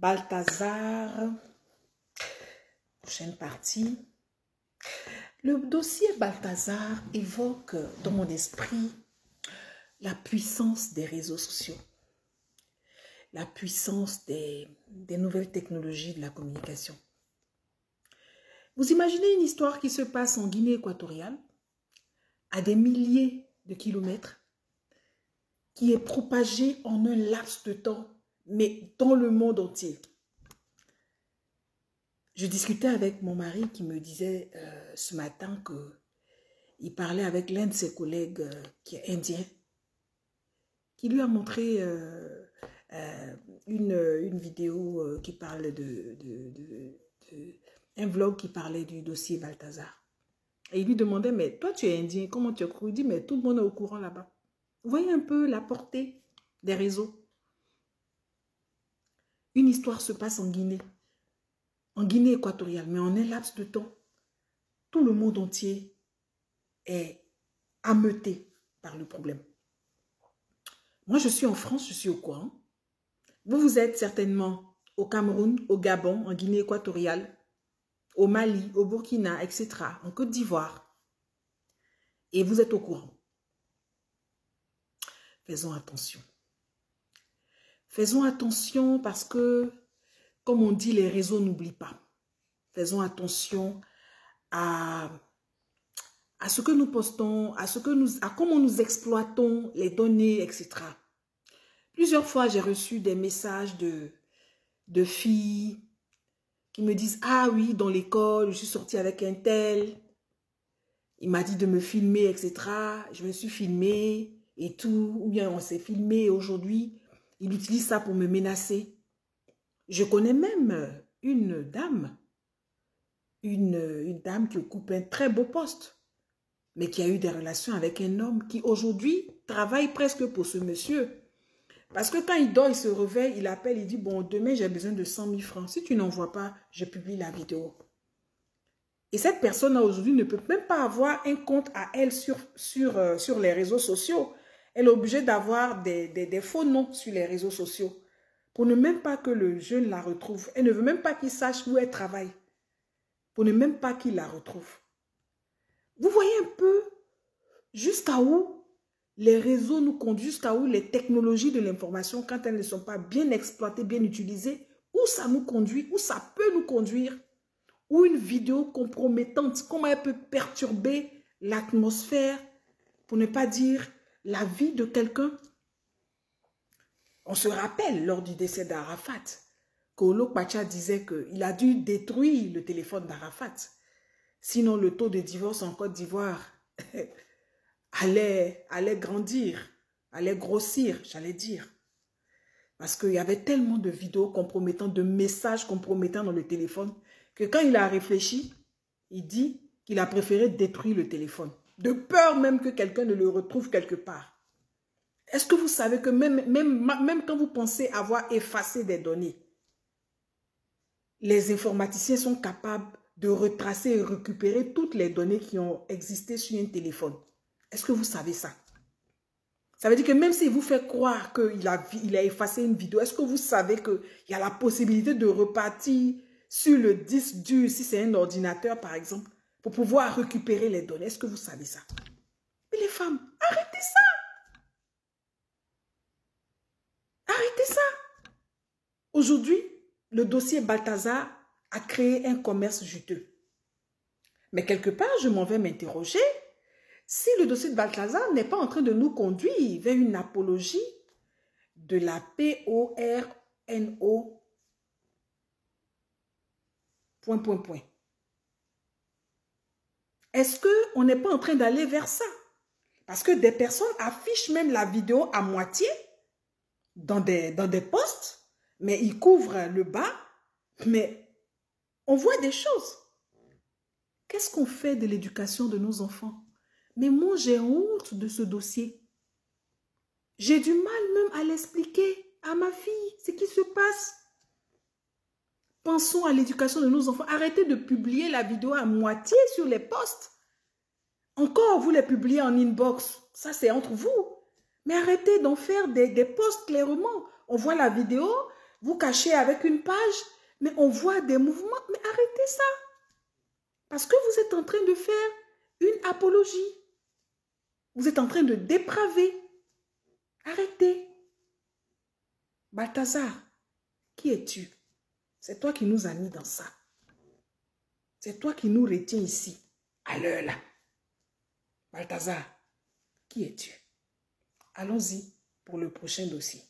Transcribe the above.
Balthazar, prochaine partie. Le dossier Balthazar évoque dans mon esprit la puissance des réseaux sociaux, la puissance des nouvelles technologies de la communication. Vous imaginez une histoire qui se passe en Guinée équatoriale, à des milliers de kilomètres, qui est propagée en un laps de temps, mais dans le monde entier. Je discutais avec mon mari qui me disait ce matin qu'il parlait avec l'un de ses collègues qui est indien, qui lui a montré une vidéo qui parle un vlog qui parlait du dossier Balthazar. Et il lui demandait, mais toi tu es indien, comment tu as cru? Il dit, mais tout le monde est au courant là-bas. Vous voyez un peu la portée des réseaux. Une histoire se passe en Guinée équatoriale, mais en un laps de temps, tout le monde entier est ameuté par le problème. Moi, je suis en France, je suis au courant. Vous êtes certainement au Cameroun, au Gabon, en Guinée équatoriale, au Mali, au Burkina, etc., en Côte d'Ivoire. Et vous êtes au courant. Faisons attention. Faisons attention parce que, comme on dit, les réseaux n'oublient pas. Faisons attention à ce que nous postons, à comment nous exploitons les données, etc. Plusieurs fois, j'ai reçu des messages de filles qui me disent « Ah oui, dans l'école, je suis sortie avec un tel. Il m'a dit de me filmer, etc. Je me suis filmée et tout. Ou bien on s'est filmé aujourd'hui. Il utilise ça pour me menacer. » Je connais même une dame qui occupe un très beau poste, mais qui a eu des relations avec un homme qui aujourd'hui travaille presque pour ce monsieur. Parce que quand il dort, il se réveille, il appelle, il dit, bon, demain j'ai besoin de 100 000 francs. Si tu n'envoies pas, je publie la vidéo. Et cette personne-là aujourd'hui ne peut même pas avoir un compte à elle sur les réseaux sociaux. Elle est obligée d'avoir des faux noms sur les réseaux sociaux pour ne même pas que le jeune la retrouve. Elle ne veut même pas qu'il sache où elle travaille pour ne même pas qu'il la retrouve. Vous voyez un peu jusqu'à où les réseaux nous conduisent, jusqu'à où les technologies de l'information, quand elles ne sont pas bien exploitées, bien utilisées, où ça nous conduit, où ça peut nous conduire, où une vidéo compromettante, comment elle peut perturber l'atmosphère, pour ne pas dire la vie de quelqu'un. On se rappelle lors du décès d'Arafat, qu'Olo Pacha disait qu'il a dû détruire le téléphone d'Arafat. Sinon, le taux de divorce en Côte d'Ivoire allait grandir, allait grossir, j'allais dire. Parce qu'il y avait tellement de vidéos compromettantes, de messages compromettants dans le téléphone, que quand il a réfléchi, il dit qu'il a préféré détruire le téléphone. De peur même que quelqu'un ne le retrouve quelque part. Est-ce que vous savez que même quand vous pensez avoir effacé des données, les informaticiens sont capables de retracer et récupérer toutes les données qui ont existé sur un téléphone? Est-ce que vous savez ça? Ça veut dire que même s'il vous fait croire qu'il a effacé une vidéo, est-ce que vous savez qu'il y a la possibilité de repartir sur le disque dur, si c'est un ordinateur par exemple, pour pouvoir récupérer les données? Est-ce que vous savez ça? Mais les femmes, arrêtez ça! Arrêtez ça! Aujourd'hui, le dossier Balthazar a créé un commerce juteux. Mais quelque part, je m'en vais m'interroger si le dossier de Balthazar n'est pas en train de nous conduire vers une apologie de la PORNO ... Est-ce qu'on n'est pas en train d'aller vers ça? Parce que des personnes affichent même la vidéo à moitié dans des posts, mais ils couvrent le bas, mais on voit des choses. Qu'est-ce qu'on fait de l'éducation de nos enfants? Mais moi, j'ai honte de ce dossier. J'ai du mal même à l'expliquer à ma fille, ce qui se passe. Pensons à l'éducation de nos enfants. Arrêtez de publier la vidéo à moitié sur les posts. Encore, vous les publiez en inbox. Ça, c'est entre vous. Mais arrêtez d'en faire des posts clairement. On voit la vidéo, vous cachez avec une page, mais on voit des mouvements. Mais arrêtez ça. Parce que vous êtes en train de faire une apologie. Vous êtes en train de dépraver. Arrêtez. Balthazar, qui es-tu? C'est toi qui nous as mis dans ça. C'est toi qui nous retiens ici, à l'heure là. Balthazar, qui es-tu? Allons-y pour le prochain dossier.